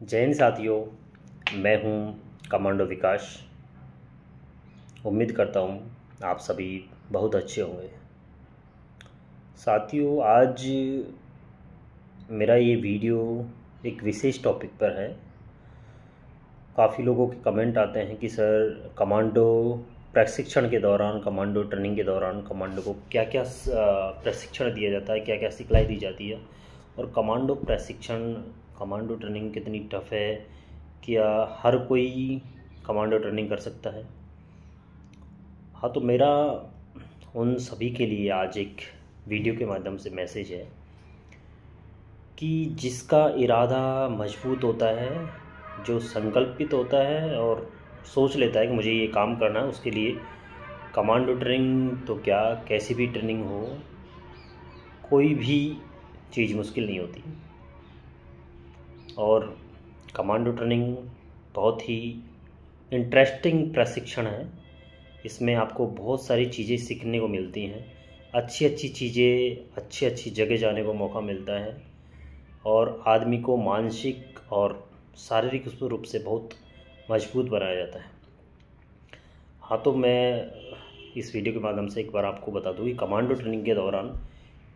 जय हिंद साथियों, मैं हूं कमांडो विकास। उम्मीद करता हूं आप सभी बहुत अच्छे होंगे। साथियों, आज मेरा ये वीडियो एक विशेष टॉपिक पर है। काफ़ी लोगों के कमेंट आते हैं कि सर, कमांडो प्रशिक्षण के दौरान, कमांडो ट्रेनिंग के दौरान कमांडो को क्या क्या प्रशिक्षण दिया जाता है, क्या क्या सिखलाई दी जाती है, और कमांडो प्रशिक्षण, कमांडो ट्रेनिंग कितनी टफ है, क्या हर कोई कमांडो ट्रेनिंग कर सकता है। हाँ, तो मेरा उन सभी के लिए आज एक वीडियो के माध्यम से मैसेज है कि जिसका इरादा मजबूत होता है, जो संकल्पित होता है और सोच लेता है कि मुझे ये काम करना है, उसके लिए कमांडो ट्रेनिंग तो क्या, कैसी भी ट्रेनिंग हो, कोई भी चीज़ मुश्किल नहीं होती। और कमांडो ट्रेनिंग बहुत ही इंटरेस्टिंग प्रशिक्षण है। इसमें आपको बहुत सारी चीज़ें सीखने को मिलती हैं, अच्छी अच्छी चीज़ें, अच्छी अच्छी जगह जाने को मौका मिलता है और आदमी को मानसिक और शारीरिक रूप से बहुत मजबूत बनाया जाता है। हाँ, तो मैं इस वीडियो के माध्यम से एक बार आपको बता दूँ कि कमांडो ट्रेनिंग के दौरान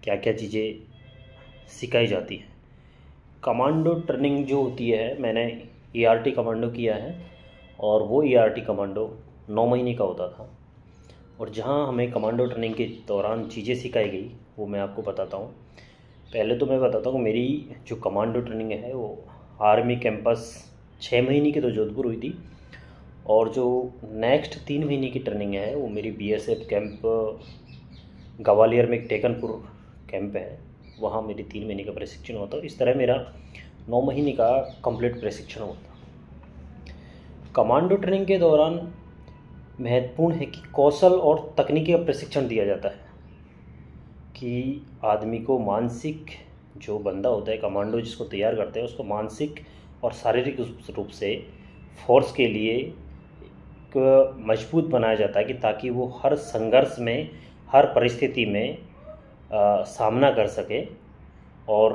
क्या क्या चीज़ें सिखाई जाती हैं। कमांडो ट्रेनिंग जो होती है, मैंने ERT कमांडो किया है और वो ERT कमांडो 9 महीने का होता था। और जहाँ हमें कमांडो ट्रेनिंग के दौरान चीज़ें सिखाई गई वो मैं आपको बताता हूँ। पहले तो मैं बताता हूँ, मेरी जो कमांडो ट्रेनिंग है वो आर्मी कैंपस 6 महीने की तो जोधपुर हुई थी, और जो नेक्स्ट 3 महीने की ट्रेनिंग है वो मेरी BSF कैंप ग्वालियर में, एक टेकनपुर कैंप है, वहाँ मेरी 3 महीने का प्रशिक्षण होता है। इस तरह मेरा 9 महीने का कंप्लीट प्रशिक्षण होता है। कमांडो ट्रेनिंग के दौरान महत्वपूर्ण है कि कौशल और तकनीकी का प्रशिक्षण दिया जाता है कि आदमी को मानसिक, जो बंदा होता है कमांडो जिसको तैयार करते हैं, उसको मानसिक और शारीरिक रूप से फोर्स के लिए एक मजबूत बनाया जाता है कि ताकि वो हर संघर्ष में, हर परिस्थिति में सामना कर सके और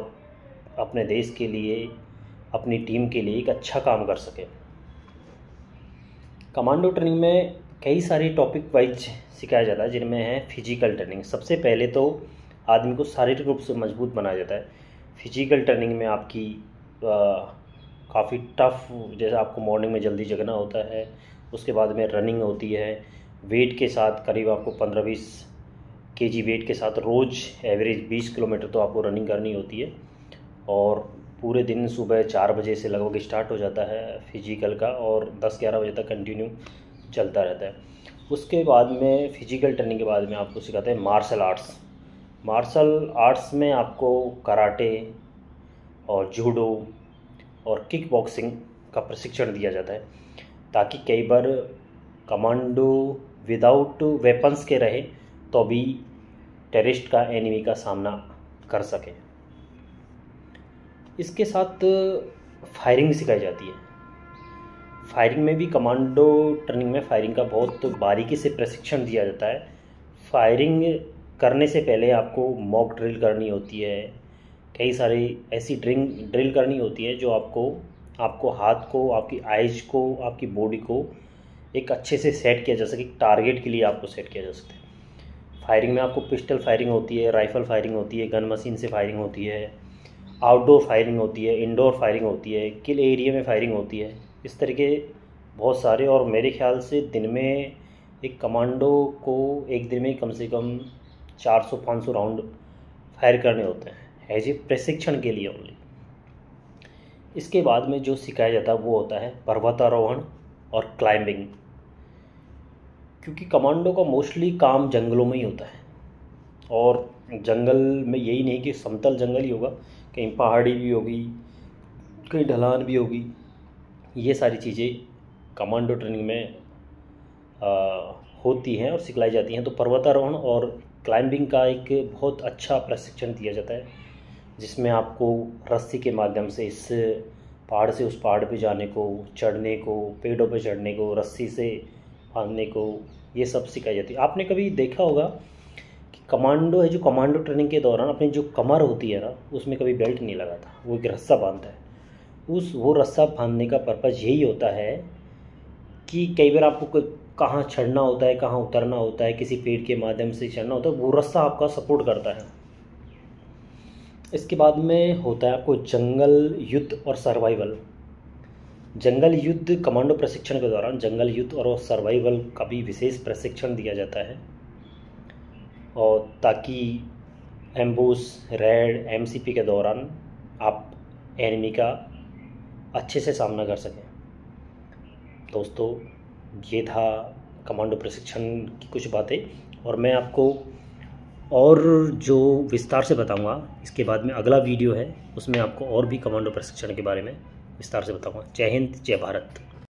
अपने देश के लिए, अपनी टीम के लिए एक अच्छा काम कर सके। कमांडो ट्रेनिंग में कई सारी टॉपिक वाइज सिखाया जाता है, जिनमें है फिजिकल ट्रेनिंग। सबसे पहले तो आदमी को शारीरिक रूप से मजबूत बनाया जाता है। फिजिकल ट्रेनिंग में आपकी काफ़ी टफ, जैसे आपको मॉर्निंग में जल्दी जगना होता है, उसके बाद में रनिंग होती है वेट के साथ, करीब आपको 15-20 kg वेट के साथ रोज़ एवरेज 20 किलोमीटर तो आपको रनिंग करनी होती है। और पूरे दिन सुबह 4 बजे से लगभग स्टार्ट हो जाता है फिजिकल का और 10-11 बजे तक कंटिन्यू चलता रहता है। उसके बाद में, फिजिकल ट्रेनिंग के बाद में आपको सिखाते हैं मार्शल आर्ट्स। मार्शल आर्ट्स में आपको कराटे और जूडो और किक बॉक्सिंग का प्रशिक्षण दिया जाता है, ताकि कई बार कमांडो विदाउट वेपन्स के रहे तो भी टेररिस्ट का, एनिमी का सामना कर सके। इसके साथ फायरिंग सिखाई जाती है। फायरिंग में भी, कमांडो ट्रेनिंग में फायरिंग का बहुत बारीकी से प्रशिक्षण दिया जाता है। फायरिंग करने से पहले आपको मॉक ड्रिल करनी होती है, कई सारी ऐसी ड्रिल करनी होती है जो आपको हाथ को, आपकी आइज को, आपकी बॉडी को एक अच्छे से सेट किया जा सके, टारगेट के लिए आपको सेट किया जा सकता है। फायरिंग में आपको पिस्टल फायरिंग होती है, राइफ़ल फायरिंग होती है, गन मशीन से फायरिंग होती है, आउटडोर फायरिंग होती है, इंडोर फायरिंग होती है, किल एरिया में फायरिंग होती है। इस तरीके बहुत सारे, और मेरे ख्याल से दिन में एक कमांडो को एक दिन में कम से कम 400-500 राउंड फायर करने होते हैं, एज ए प्रशिक्षण के लिए ओनली। इसके बाद में जो सिखाया जाता है वो होता है पर्वतारोहण और क्लाइंबिंग, क्योंकि कमांडो का मोस्टली काम जंगलों में ही होता है। और जंगल में यही नहीं कि समतल जंगल ही होगा, कहीं पहाड़ी भी होगी, कहीं ढलान भी होगी। ये सारी चीज़ें कमांडो ट्रेनिंग में होती हैं और सिखलाई जाती हैं। तो पर्वतारोहण और क्लाइंबिंग का एक बहुत अच्छा प्रशिक्षण दिया जाता है, जिसमें आपको रस्सी के माध्यम से इस पहाड़ से उस पहाड़ पे जाने को, चढ़ने को, पेड़ों पे चढ़ने को, रस्सी से बांधने को, ये सब सिखाई जाती है। आपने कभी देखा होगा कि कमांडो है, जो कमांडो ट्रेनिंग के दौरान अपनी जो कमर होती है ना, उसमें कभी बेल्ट नहीं लगाता, वो एक रस्सा बांधता है। वो रस्सा बांधने का पर्पज़ यही होता है कि कई बार आपको कहाँ चढ़ना होता है, कहाँ उतरना होता है, किसी पेड़ के माध्यम से चढ़ना होता है, वो रस्सा आपका सपोर्ट करता है। इसके बाद में होता है आपको जंगल युद्ध और सर्वाइवल। जंगल युद्ध कमांडो प्रशिक्षण के दौरान जंगल युद्ध और सर्वाइवल का भी विशेष प्रशिक्षण दिया जाता है, और ताकि एम्बूश, रेड, एमसीपी के दौरान आप एनिमी का अच्छे से सामना कर सकें। दोस्तों, ये था कमांडो प्रशिक्षण की कुछ बातें, और मैं आपको और जो विस्तार से बताऊंगा इसके बाद में अगला वीडियो है, उसमें आपको और भी कमांडो प्रशिक्षण के बारे में विस्तार से बताऊंगा। जय हिंद, जय भारत।